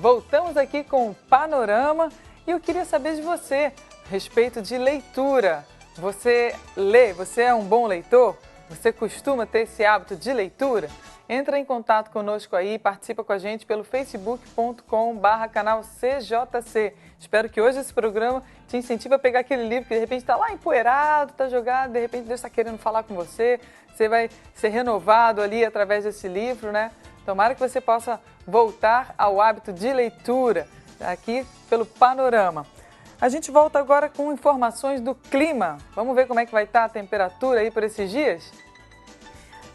Voltamos aqui com o Panorama e eu queria saber de você a respeito de leitura. Você lê? Você é um bom leitor? Você costuma ter esse hábito de leitura? Entra em contato conosco aí, participa com a gente pelo facebook.com/canal CJC. Espero que hoje esse programa te incentive a pegar aquele livro que de repente está lá empoeirado, está jogado, de repente Deus está querendo falar com você. Você vai ser renovado ali através desse livro, né? Tomara que você possa voltar ao hábito de leitura aqui pelo Panorama. A gente volta agora com informações do clima. Vamos ver como é que vai estar a temperatura aí por esses dias?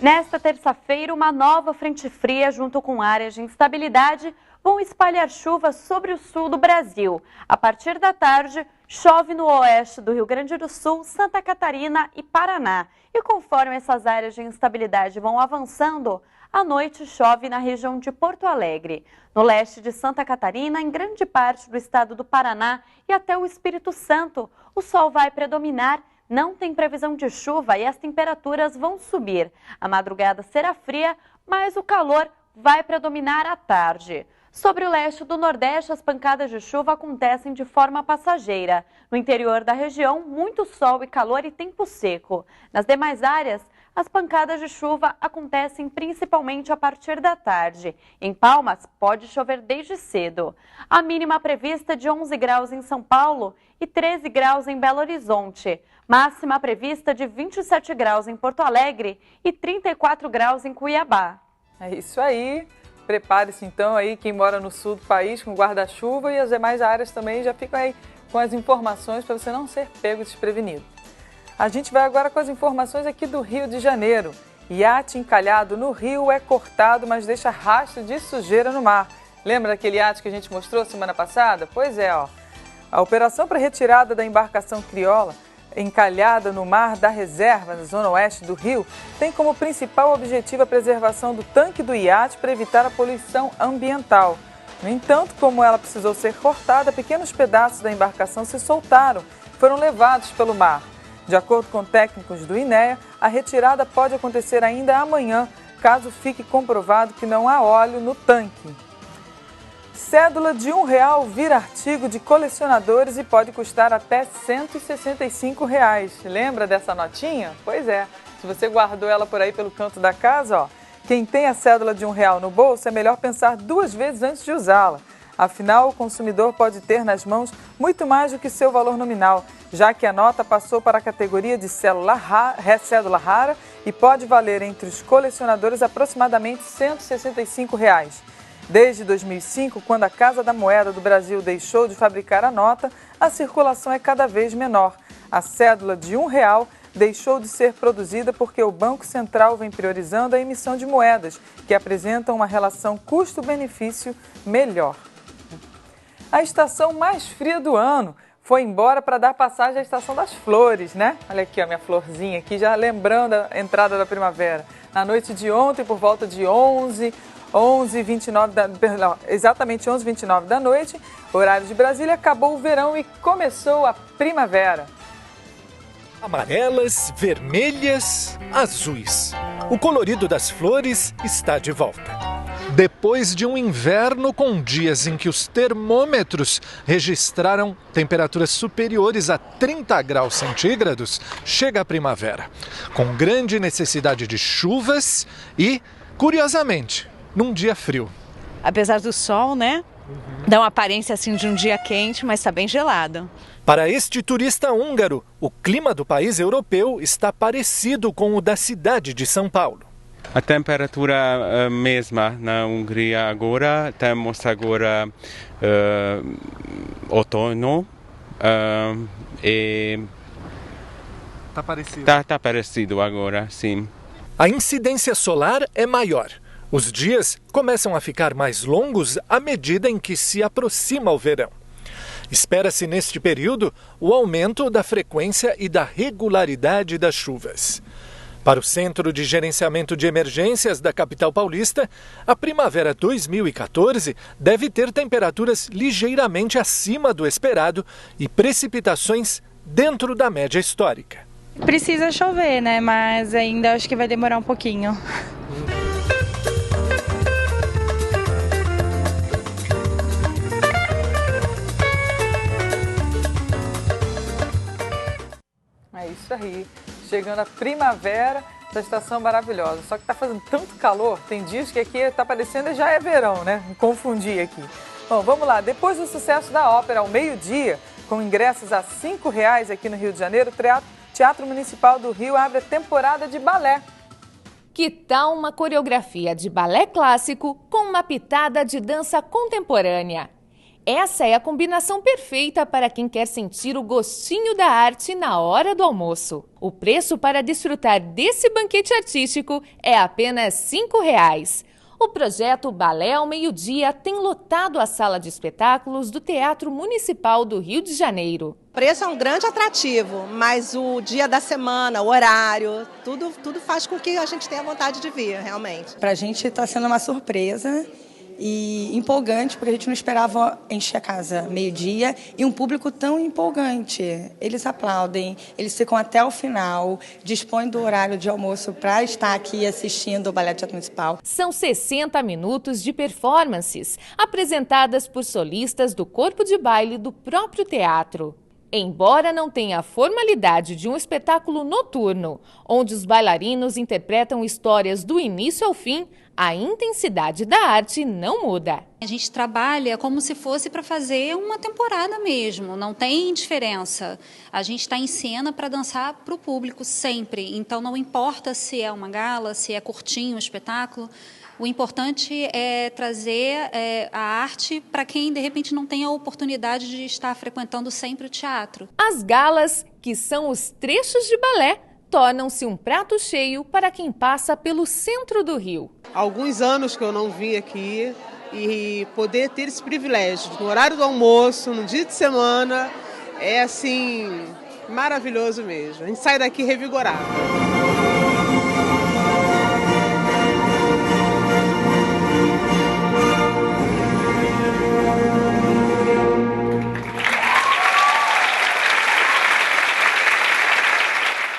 Nesta terça-feira, uma nova frente fria junto com áreas de instabilidade vão espalhar chuva sobre o sul do Brasil. A partir da tarde, chove no oeste do Rio Grande do Sul, Santa Catarina e Paraná. E conforme essas áreas de instabilidade vão avançando, à noite chove na região de Porto Alegre. No leste de Santa Catarina, em grande parte do estado do Paraná e até o Espírito Santo, o sol vai predominar. Não tem previsão de chuva e as temperaturas vão subir. A madrugada será fria, mas o calor vai predominar à tarde. Sobre o leste do Nordeste, as pancadas de chuva acontecem de forma passageira. No interior da região, muito sol e calor e tempo seco. Nas demais áreas, as pancadas de chuva acontecem principalmente a partir da tarde. Em Palmas, pode chover desde cedo. A mínima prevista é de 11 graus em São Paulo e 13 graus em Belo Horizonte. Máxima prevista de 27 graus em Porto Alegre e 34 graus em Cuiabá. É isso aí. Prepare-se então aí quem mora no sul do país com guarda-chuva e as demais áreas também já ficam aí com as informações para você não ser pego desprevenido. A gente vai agora com as informações aqui do Rio de Janeiro. Iate encalhado no rio é cortado, mas deixa rastro de sujeira no mar. Lembra daquele iate que a gente mostrou semana passada? Pois é, ó. A operação para retirada da embarcação crioula encalhada no mar da reserva, na zona oeste do Rio, tem como principal objetivo a preservação do tanque do iate para evitar a poluição ambiental. No entanto, como ela precisou ser cortada, pequenos pedaços da embarcação se soltaram e foram levados pelo mar. De acordo com técnicos do INEA, a retirada pode acontecer ainda amanhã, caso fique comprovado que não há óleo no tanque. Cédula de R$1 vira artigo de colecionadores e pode custar até R$ 165. Lembra dessa notinha? Pois é, se você guardou ela por aí pelo canto da casa, ó, quem tem a cédula de R$1 no bolso é melhor pensar 2 vezes antes de usá-la. Afinal, o consumidor pode ter nas mãos muito mais do que seu valor nominal, já que a nota passou para a categoria de cédula rara e pode valer entre os colecionadores aproximadamente R$ 165. Desde 2005, quando a Casa da Moeda do Brasil deixou de fabricar a nota, a circulação é cada vez menor. A cédula de R$1 deixou de ser produzida porque o Banco Central vem priorizando a emissão de moedas, que apresentam uma relação custo-benefício melhor. A estação mais fria do ano foi embora para dar passagem à estação das flores, né? Olha aqui a minha florzinha aqui, já lembrando a entrada da primavera. Na noite de ontem, por volta de 11h29 da noite, horário de Brasília, acabou o verão e começou a primavera. Amarelas, vermelhas, azuis. O colorido das flores está de volta. Depois de um inverno com dias em que os termômetros registraram temperaturas superiores a 30 graus centígrados, chega a primavera, com grande necessidade de chuvas e, curiosamente, num dia frio. Apesar do sol, né? Dá uma aparência assim de um dia quente, mas está bem gelado. Para este turista húngaro, o clima do país europeu está parecido com o da cidade de São Paulo. A temperatura mesma na Hungria agora, temos agora outono e Está parecido. Tá parecido agora, sim. A incidência solar é maior. Os dias começam a ficar mais longos à medida em que se aproxima o verão. Espera-se neste período o aumento da frequência e da regularidade das chuvas. Para o Centro de Gerenciamento de Emergências da capital paulista, a primavera 2014 deve ter temperaturas ligeiramente acima do esperado e precipitações dentro da média histórica. Precisa chover, né? Mas ainda acho que vai demorar um pouquinho. Costa Rio. Chegando a primavera, essa estação maravilhosa. Só que está fazendo tanto calor, tem dias que aqui está parecendo e já é verão, né? Me confundi aqui. Bom, vamos lá. Depois do sucesso da ópera ao meio-dia, com ingressos a R$ 5,00 aqui no Rio de Janeiro, o Teatro Municipal do Rio abre a temporada de balé. Que tal uma coreografia de balé clássico com uma pitada de dança contemporânea? Essa é a combinação perfeita para quem quer sentir o gostinho da arte na hora do almoço. O preço para desfrutar desse banquete artístico é apenas R$ 5,00. O projeto Balé ao Meio-Dia tem lotado a sala de espetáculos do Teatro Municipal do Rio de Janeiro. O preço é um grande atrativo, mas o dia da semana, o horário, tudo faz com que a gente tenha vontade de vir, realmente. Para a gente está sendo uma surpresa e empolgante, porque a gente não esperava encher a casa meio-dia e um público tão empolgante. Eles aplaudem, eles ficam até o final, dispõem do horário de almoço para estar aqui assistindo o Balé do Teatro Municipal. São 60 minutos de performances, apresentadas por solistas do corpo de baile do próprio teatro. Embora não tenha a formalidade de um espetáculo noturno, onde os bailarinos interpretam histórias do início ao fim, a intensidade da arte não muda. A gente trabalha como se fosse para fazer uma temporada mesmo, não tem diferença. A gente está em cena para dançar para o público sempre, então não importa se é uma gala, se é curtinho o espetáculo. O importante é trazer a arte para quem, de repente, não tem a oportunidade de estar frequentando sempre o teatro. As galas, que são os trechos de balé, tornam-se um prato cheio para quem passa pelo centro do Rio. Há alguns anos que eu não vim aqui e poder ter esse privilégio no horário do almoço, no dia de semana, é assim, maravilhoso mesmo. A gente sai daqui revigorado.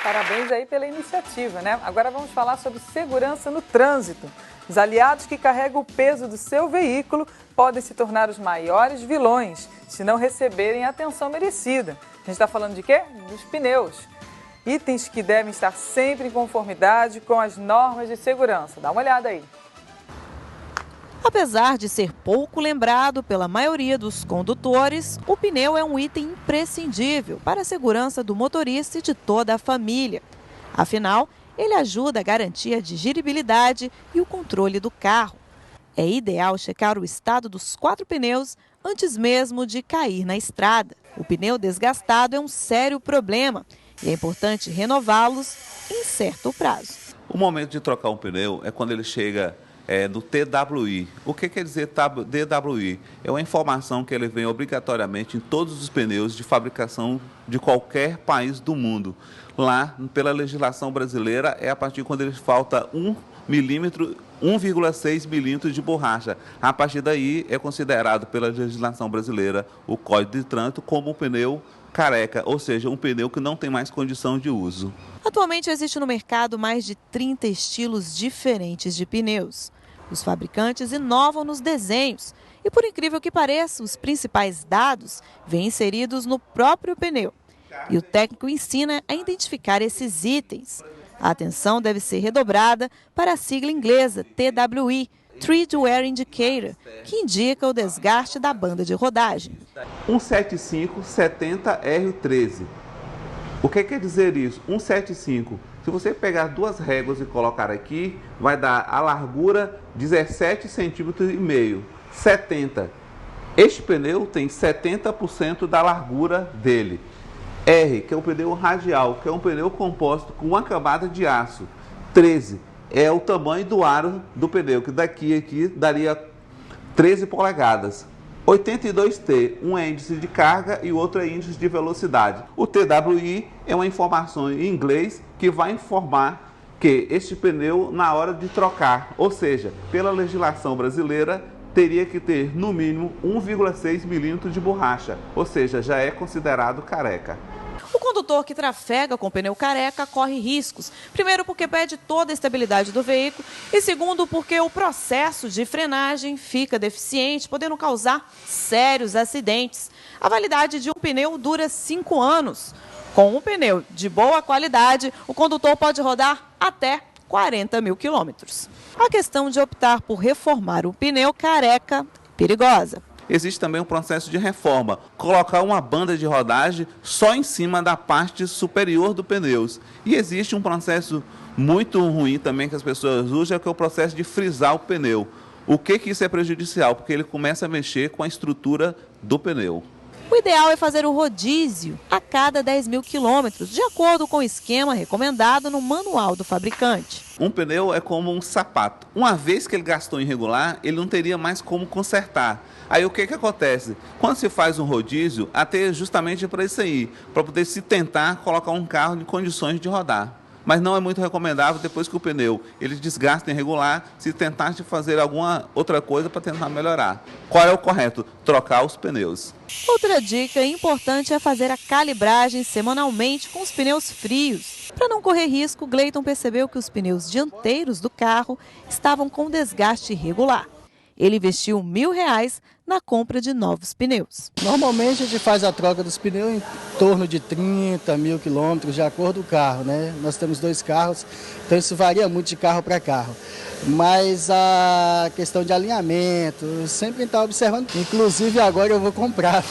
Parabéns aí pela iniciativa, né? Agora vamos falar sobre segurança no trânsito. Os aliados que carregam o peso do seu veículo podem se tornar os maiores vilões se não receberem a atenção merecida. A gente está falando de quê? Dos pneus. Itens que devem estar sempre em conformidade com as normas de segurança. Dá uma olhada aí. Apesar de ser pouco lembrado pela maioria dos condutores, o pneu é um item imprescindível para a segurança do motorista e de toda a família. Afinal, ele ajuda a garantir a dirigibilidade e o controle do carro. É ideal checar o estado dos 4 pneus antes mesmo de cair na estrada. O pneu desgastado é um sério problema e é importante renová-los em certo prazo. O momento de trocar um pneu é quando ele chega do TWI. O que quer dizer TWI? É uma informação que ele vem obrigatoriamente em todos os pneus de fabricação de qualquer país do mundo. Lá, pela legislação brasileira, é a partir de quando ele falta 1,6 milímetro de borracha. A partir daí, é considerado pela legislação brasileira o Código de Trânsito como um pneu careca, ou seja, um pneu que não tem mais condição de uso. Atualmente existe no mercado mais de 30 estilos diferentes de pneus. Os fabricantes inovam nos desenhos e, por incrível que pareça, os principais dados vêm inseridos no próprio pneu. E o técnico ensina a identificar esses itens. A atenção deve ser redobrada para a sigla inglesa TWI, Tread Wear Indicator, que indica o desgaste da banda de rodagem. 175-70R13. O que quer dizer isso? 175. Se você pegar 2 réguas e colocar aqui, vai dar a largura 17,5 centímetros. 70. Este pneu tem 70% da largura dele. R, que é o pneu radial, que é um pneu composto com uma camada de aço. 13 é o tamanho do aro do pneu, que daqui aqui daria 13 polegadas. 82T, um é índice de carga e o outro é índice de velocidade. O TWI é uma informação em inglês que vai informar que este pneu, na hora de trocar, ou seja, pela legislação brasileira, teria que ter no mínimo 1,6 milímetros de borracha, ou seja, já é considerado careca. O condutor que trafega com pneu careca corre riscos. Primeiro, porque perde toda a estabilidade do veículo. E segundo, porque o processo de frenagem fica deficiente, podendo causar sérios acidentes. A validade de um pneu dura 5 anos. Com um pneu de boa qualidade, o condutor pode rodar até 40 mil quilômetros. A questão de optar por reformar o pneu careca é perigosa. Existe também um processo de reforma, colocar uma banda de rodagem só em cima da parte superior do pneu. E existe um processo muito ruim também que as pessoas usam, que é o processo de frisar o pneu. O que isso é prejudicial? Porque ele começa a mexer com a estrutura do pneu. O ideal é fazer o rodízio a cada 10 mil quilômetros, de acordo com o esquema recomendado no manual do fabricante. Um pneu é como um sapato. Uma vez que ele gastou irregular, ele não teria mais como consertar. Aí o que acontece? Quando se faz um rodízio, até justamente para isso aí, para poder se tentar colocar um carro em condições de rodar. Mas não é muito recomendável depois que o pneu ele desgasta irregular, se tentar fazer alguma outra coisa para tentar melhorar. Qual é o correto? Trocar os pneus. Outra dica importante é fazer a calibragem semanalmente com os pneus frios. Para não correr risco, Gleiton percebeu que os pneus dianteiros do carro estavam com desgaste irregular. Ele investiu R$1.000 na compra de novos pneus. Normalmente a gente faz a troca dos pneus em torno de 30 mil quilômetros, de acordo com o carro, né? Nós temos 2 carros, então isso varia muito de carro para carro. Mas a questão de alinhamento, eu sempre está observando. Inclusive agora eu vou comprar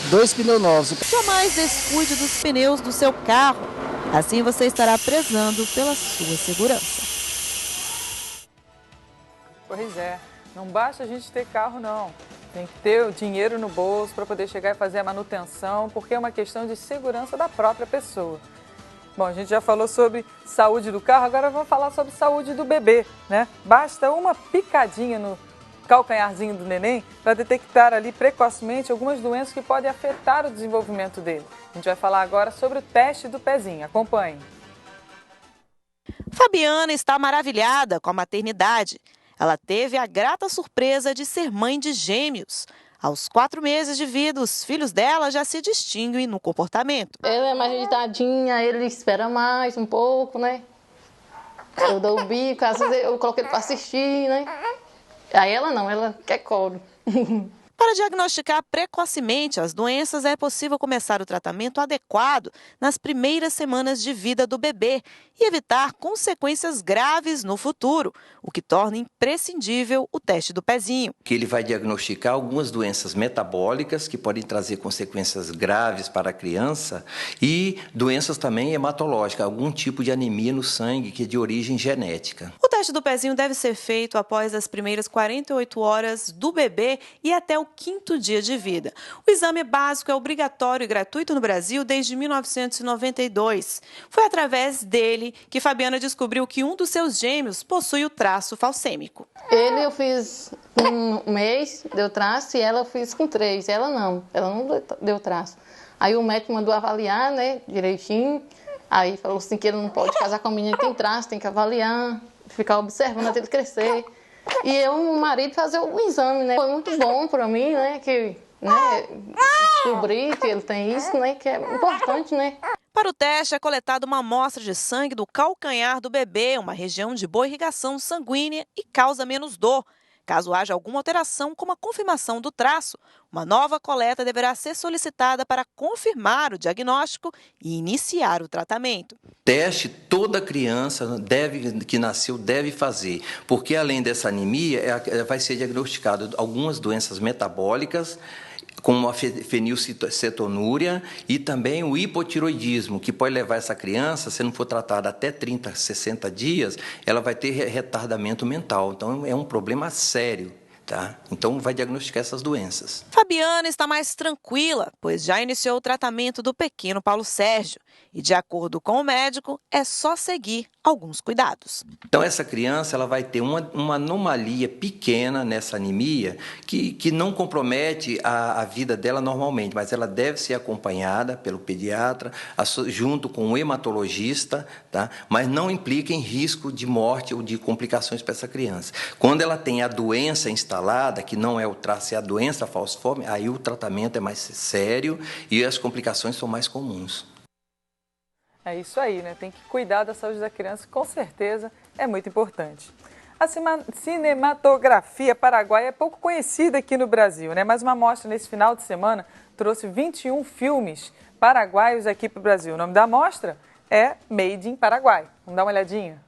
2 pneus novos. Jamais descuide dos pneus do seu carro. Assim você estará prezando pela sua segurança. Pois é. Não basta a gente ter carro, não. Tem que ter o dinheiro no bolso para poder chegar e fazer a manutenção, porque é uma questão de segurança da própria pessoa. Bom, a gente já falou sobre saúde do carro, agora vamos falar sobre saúde do bebê, né? Basta uma picadinha no calcanharzinho do neném para detectar ali precocemente algumas doenças que podem afetar o desenvolvimento dele. A gente vai falar agora sobre o teste do pezinho. Acompanhe. Fabiana está maravilhada com a maternidade. Ela teve a grata surpresa de ser mãe de gêmeos. Aos 4 meses de vida, os filhos dela já se distinguem no comportamento. Ela é mais agitadinha, ele espera mais um pouco, né? Eu dou o bico, às vezes eu coloco ele para assistir, né? Aí ela não, ela quer colo. Para diagnosticar precocemente as doenças, é possível começar o tratamento adequado nas primeiras semanas de vida do bebê e evitar consequências graves no futuro, o que torna imprescindível o teste do pezinho. Que ele vai diagnosticar algumas doenças metabólicas que podem trazer consequências graves para a criança e doenças também hematológicas, algum tipo de anemia no sangue que é de origem genética. O teste do pezinho deve ser feito após as primeiras 48 horas do bebê e até o 5º dia de vida. O exame básico é obrigatório e gratuito no Brasil desde 1992. Foi através dele que Fabiana descobriu que um dos seus gêmeos possui o traço falcêmico. Ele eu fiz com 1 mês, deu traço, e ela eu fiz com 3. Ela não deu traço. Aí o médico mandou avaliar, né, direitinho. Aí falou assim que ele não pode casar com a menina que tem traço, tem que avaliar, ficar observando até ele crescer. E eu e o marido fazer o exame, né? Foi muito bom para mim, né? Que, descobri que ele tem isso, né? Que é importante, né? Para o teste é coletada uma amostra de sangue do calcanhar do bebê, uma região de boa irrigação sanguínea e causa menos dor. Caso haja alguma alteração, como a confirmação do traço, uma nova coleta deverá ser solicitada para confirmar o diagnóstico e iniciar o tratamento. Teste toda criança que nasceu deve fazer, porque além dessa anemia, vai ser diagnosticado algumas doenças metabólicas, como a fenilcetonúria e também o hipotiroidismo, que pode levar essa criança, se não for tratada até 30, 60 dias, ela vai ter retardamento mental. Então, é um problema sério, tá? Então, vai diagnosticar essas doenças. Fabiana está mais tranquila, pois já iniciou o tratamento do pequeno Paulo Sérgio. E, de acordo com o médico, é só seguir alguns cuidados. Então, essa criança ela vai ter uma anomalia pequena nessa anemia que não compromete a vida dela normalmente, mas ela deve ser acompanhada pelo pediatra, junto com o hematologista, tá? Mas não implica em risco de morte ou de complicações para essa criança. Quando ela tem a doença instalada, que não é o traço, é a doença falciforme, aí o tratamento é mais sério e as complicações são mais comuns. É isso aí, né? Tem que cuidar da saúde da criança, com certeza é muito importante. A cinematografia paraguaia é pouco conhecida aqui no Brasil, né? Mas uma mostra nesse final de semana trouxe 21 filmes paraguaios aqui para o Brasil. O nome da amostra é Made in Paraguai. Vamos dar uma olhadinha?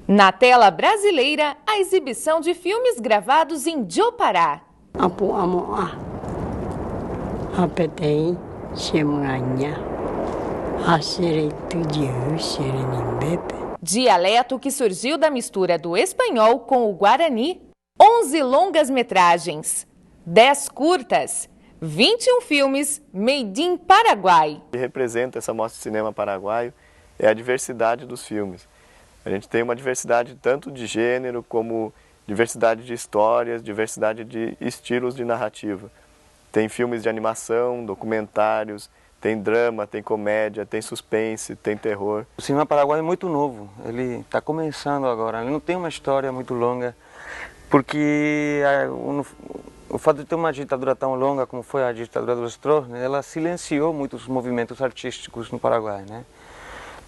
Na tela brasileira, a exibição de filmes gravados em Jopará. Dialeto que surgiu da mistura do espanhol com o guarani, 11 longas-metragens, 10 curtas, 21 filmes made in Paraguai. O que representa essa mostra de cinema paraguaio é a diversidade dos filmes. A gente tem uma diversidade tanto de gênero como diversidade de histórias, diversidade de estilos de narrativa. Tem filmes de animação, documentários, tem drama, tem comédia, tem suspense, tem terror. O cinema paraguaio é muito novo, ele está começando agora, ele não tem uma história muito longa, porque o fato de ter uma ditadura tão longa como foi a ditadura dos Stroessner, ela silenciou muitos movimentos artísticos no Paraguai, né?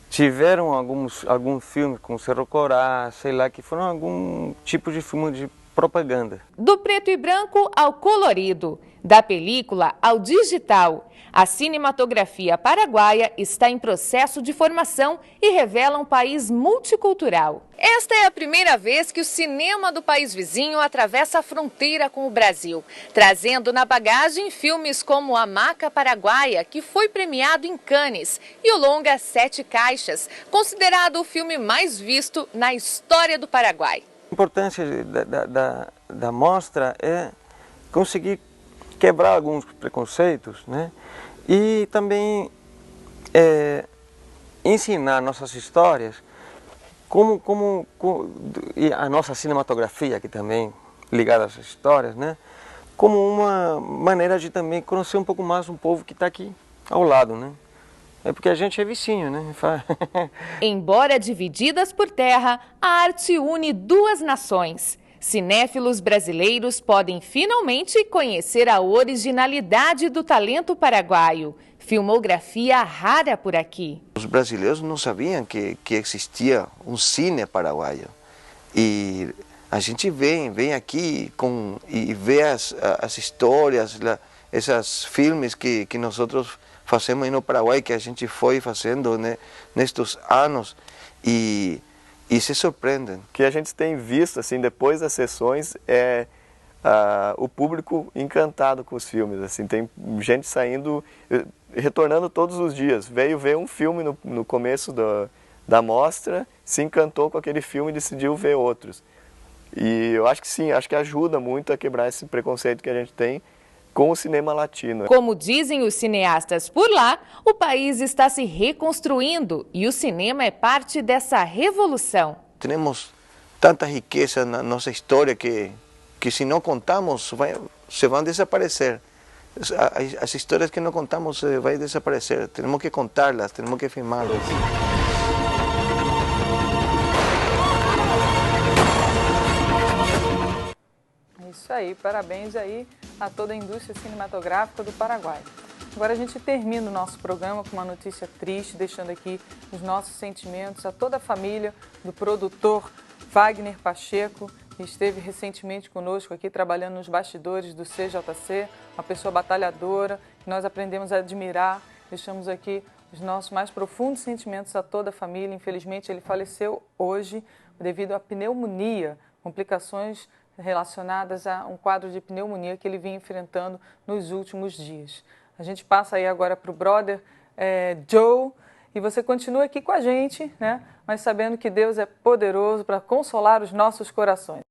Tiveram alguns filmes como Cerro Corá, sei lá, que foram algum tipo de filme de propaganda. Do preto e branco ao colorido, da película ao digital, a cinematografia paraguaia está em processo de formação e revela um país multicultural. Esta é a primeira vez que o cinema do país vizinho atravessa a fronteira com o Brasil, trazendo na bagagem filmes como A Maca Paraguaia, que foi premiado em Cannes, e o longa Sete Caixas, considerado o filme mais visto na história do Paraguai. A importância da mostra é conseguir quebrar alguns preconceitos, né? E também ensinar nossas histórias, e a nossa cinematografia, que também ligada a essas histórias, né? Como uma maneira de também conhecer um pouco mais um povo que está aqui ao lado, né? É porque a gente é vizinho, né? Embora divididas por terra, a arte une duas nações. Cinéfilos brasileiros podem finalmente conhecer a originalidade do talento paraguaio. Filmografia rara por aqui. Os brasileiros não sabiam que existia um cine paraguaio. E a gente vem aqui e vê as histórias, esses filmes que nós fazemos no Paraguai, que a gente foi fazendo, né, nestes anos, e se surpreendem. O que a gente tem visto assim, depois das sessões é o público encantado com os filmes. Assim, tem gente saindo, retornando todos os dias. Veio ver um filme no começo da mostra, se encantou com aquele filme e decidiu ver outros. E eu acho que sim, acho que ajuda muito a quebrar esse preconceito que a gente tem com o cinema latino. Como dizem os cineastas por lá, o país está se reconstruindo e o cinema é parte dessa revolução. Temos tanta riqueza na nossa história que se não contamos, se vão desaparecer. As histórias que não contamos vão desaparecer. Temos que contá-las, temos que filmá-las. Isso aí, parabéns aí a toda a indústria cinematográfica do Paraguai. Agora a gente termina o nosso programa com uma notícia triste, deixando aqui os nossos sentimentos a toda a família do produtor Wagner Pacheco, que esteve recentemente conosco aqui trabalhando nos bastidores do CJC, uma pessoa batalhadora, que nós aprendemos a admirar. Deixamos aqui os nossos mais profundos sentimentos a toda a família. Infelizmente ele faleceu hoje devido à pneumonia, complicações relacionadas a um quadro de pneumonia que ele vinha enfrentando nos últimos dias. A gente passa aí agora para o brother Joe, e você continua aqui com a gente, né? Mas sabendo que Deus é poderoso para consolar os nossos corações.